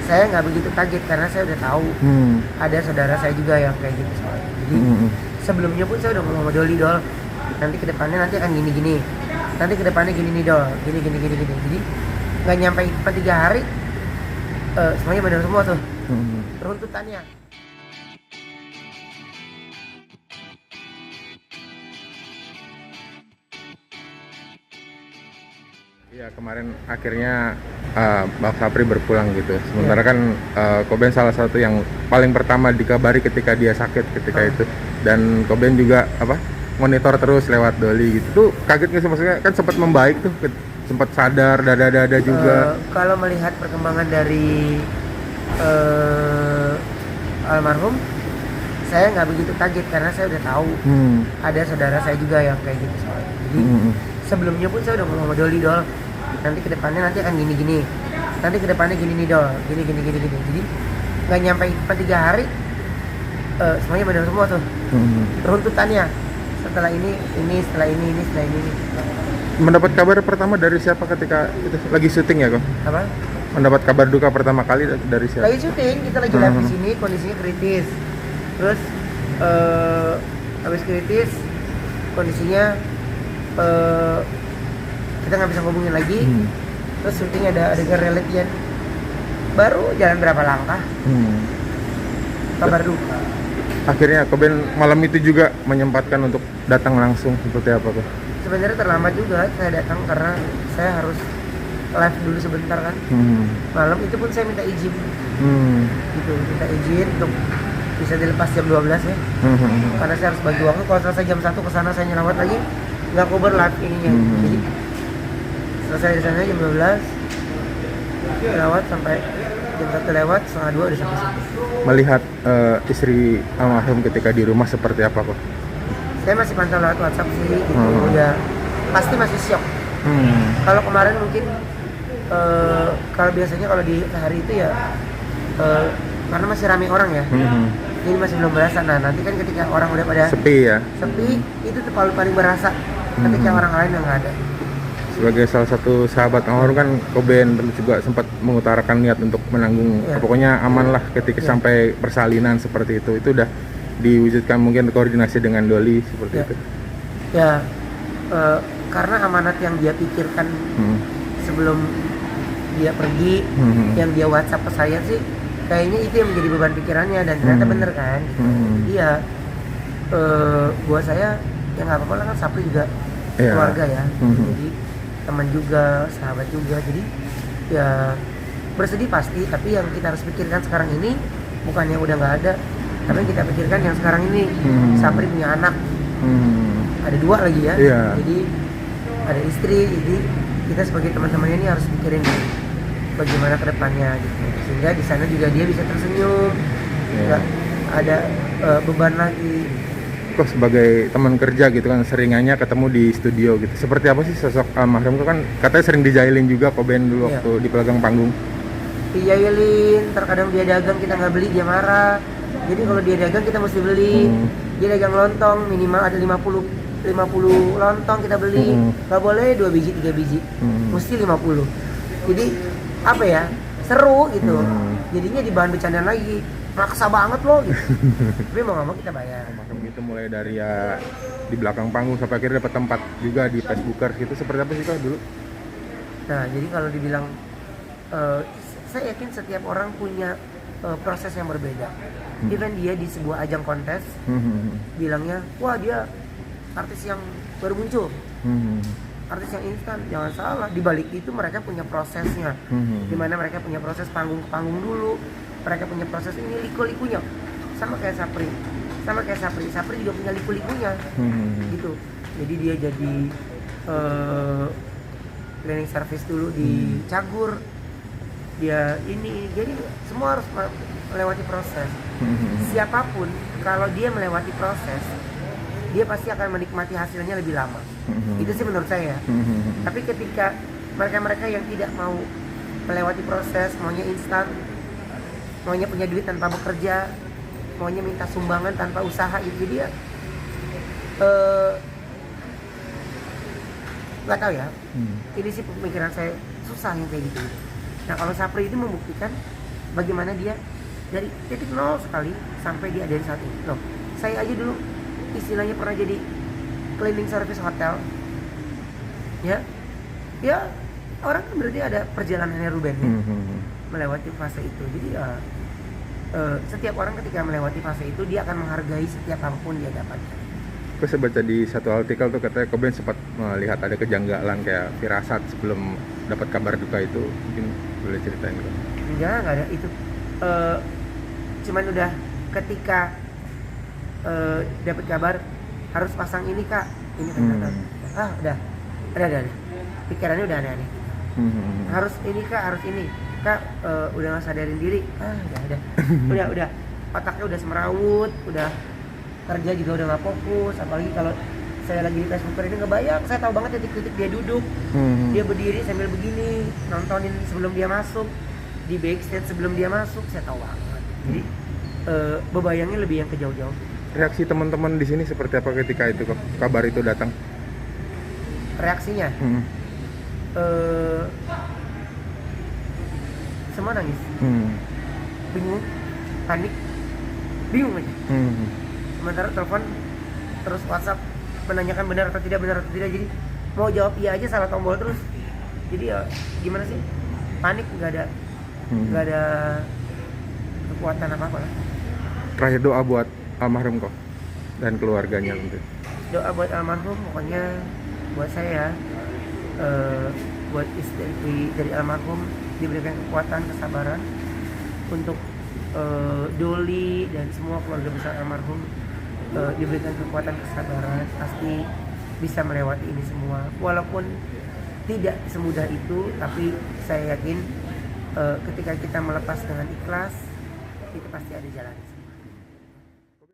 saya nggak begitu kaget karena saya udah tahu ada saudara saya juga yang kayak gitu soalnya. Jadi sebelumnya pun saya udah ngomong sama Doli, Dol, nanti kedepannya nanti akan gini, nanti kedepannya gini nih Dol, gini. Jadi nggak nyampe 3 hari semuanya benar semua tuh runtutannya. Ya kemarin akhirnya Bang Sapri berpulang gitu. Sementara kan Koben salah satu yang paling pertama dikabari ketika dia sakit ketika itu. Dan Koben juga monitor terus lewat Doli gitu. Tuh kaget nggak sih, maksudnya kan sempat membaik tuh, sempat sadar dada juga. Kalau melihat perkembangan dari almarhum, saya nggak begitu kaget karena saya udah tahu ada saudara saya juga yang kayak gitu soalnya. Jadi sebelumnya pun saya udah ngomong sama Doli, Dol, nanti kedepannya nanti akan gini, nanti kedepannya gini nih Dol, gini. Jadi nggak nyampe 3 hari semuanya benar semua tuh runtutannya. Setelah ini. Mendapat kabar pertama dari siapa ketika itu lagi syuting ya kok? Apa? Mendapat kabar duka pertama kali dari siapa? Lagi syuting, kita lagi live di sini, kondisinya kritis. Terus habis kritis, kondisinya kita nggak bisa hubungin lagi. Terus syuting ada adegan relate baru jalan berapa langkah. Kabar duka. Akhirnya Koben malam itu juga menyempatkan untuk datang langsung, seperti apa kok? Sebenarnya terlambat juga saya datang karena saya harus live dulu sebentar kan. Malam itu pun saya minta izin. Gitu, minta izin untuk bisa dilepas jam 12 ya. Karena saya harus bagi waktu, kalau selesai jam 1 ke sana saya nyelawat lagi, nggak cover live ininya. Jadi selesai di sana jam 12, nyelawat sampai jam 1 lewat, setengah 2 udah sampai sini. Melihat istri almarhum ketika di rumah seperti apa kok? Saya masih pantau lewat WhatsApp sih, gitu. Ya pasti masih syok. Kalau kemarin mungkin kalau biasanya kalau di hari itu ya karena masih ramai orang ya, jadi masih belum berasa. Nah nanti kan ketika orang udah pada sepi itu tuh paling berasa ketika orang lain yang nggak ada. Sebagai salah satu sahabat almarhum kan Koben juga sempat mengutarakan niat untuk menanggung, pokoknya aman lah ketika sampai persalinan seperti itu udah diwujudkan, mungkin koordinasi dengan Doli seperti itu. Ya karena amanat yang dia pikirkan sebelum dia pergi, yang dia WhatsApp ke saya sih kayaknya itu yang menjadi beban pikirannya, dan ternyata bener kan gitu. Jadi ya buat saya ya nggak apa-apa lah, kan Sapri juga keluarga ya. Jadi teman juga, sahabat juga, jadi ya bersedih pasti, tapi yang kita harus pikirkan sekarang ini bukan yang udah nggak ada, tapi yang kita pikirkan yang sekarang ini. Sapri punya anak, ada 2 lagi ya. Jadi ada istri, jadi kita sebagai teman-temannya ini harus pikirin bagaimana ke depannya gitu, sehingga di sana juga dia bisa tersenyum, nggak ada beban lagi. Kok sebagai teman kerja gitu kan, seringannya ketemu di studio gitu, seperti apa sih sosok almarhum? Kok kan katanya sering dijailin juga Koben dulu waktu di pelanggang panggung. Dijailin, terkadang dia dagang kita nggak beli dia marah. Jadi kalau dia dagang kita mesti beli. Dia dagang lontong minimal ada 50 lontong kita beli. Nggak boleh 2 biji 3 biji, mesti 50. Jadi apa ya, seru gitu. Jadinya di bahan bercandaan lagi, maksa banget loh gitu. Tapi mau nggak mau kita bayar. Itu mulai dari ya di belakang panggung sampai akhirnya dapat tempat juga di Facebookers gitu, seperti apa sih kak dulu? Nah jadi kalau dibilang saya yakin setiap orang punya proses yang berbeda. Even dia di sebuah ajang kontes bilangnya, wah dia artis yang baru muncul, artis yang instan. Jangan salah, di balik itu mereka punya prosesnya, dimana mereka punya proses panggung ke panggung dulu, mereka punya proses ini liku-likunya. Sama kayak Sapri juga punya liku-likunya gitu. Jadi dia jadi cleaning service dulu di Cagur, dia ini, jadi semua harus melewati proses. Siapapun kalau dia melewati proses, dia pasti akan menikmati hasilnya lebih lama. Itu sih menurut saya. Tapi ketika mereka-mereka yang tidak mau melewati proses, maunya instan, maunya punya duit tanpa bekerja, maunya minta sumbangan tanpa usaha, itu dia nggak tahu ya. Ini sih pemikiran saya, susah yang kayak gitu. Nah kalau Sapri itu membuktikan bagaimana dia dari titik nol sekali sampai dia ada di saat ini. Loh, saya aja dulu istilahnya pernah jadi cleaning service hotel. Ya orang kan berarti ada perjalanannya Ruben ya, melewati fase itu. Jadi setiap orang ketika melewati fase itu dia akan menghargai setiap apapun dia dapatkan. Aku saya baca di satu artikel tuh katanya Cobain sempat melihat ada kejanggalan kayak firasat sebelum dapat kabar duka itu. Mungkin boleh ceritain gitu. Enggak ada itu. Cuman udah ketika dapat kabar harus pasang ini kak, ini kan udah. Pikirannya udah aneh-aneh. Harus ini kak, harus ini kak, udah nggak sadarin diri. Udah otaknya udah semerawut, udah kerja juga udah nggak fokus. Apalagi kalau saya lagi di Facebook ini ngebayang, saya tahu banget titik-titik dia duduk, dia berdiri sambil begini, nontonin sebelum dia masuk, di backstage sebelum dia masuk, saya tahu banget. Jadi bebayangnya lebih yang ke jauh-jauh. Reaksi teman-teman di sini seperti apa ketika itu kabar itu datang? Reaksinya? Semua nangis, bingung, panik, bingung aja. Sementara telepon terus WhatsApp menanyakan benar atau tidak, jadi mau jawab iya aja salah tombol terus. Jadi ya gimana sih, panik, nggak ada kekuatan apa lah. Terakhir doa buat almarhum kok dan keluarganya mungkin. Doa buat almarhum, pokoknya buat saya, buat istri dari almarhum diberikan kekuatan, kesabaran untuk Doli dan semua keluarga besar almarhum, diberikan kekuatan, kesabaran, pasti bisa melewati ini semua. Walaupun tidak semudah itu, tapi saya yakin ketika kita melepas dengan ikhlas, itu pasti ada jalan.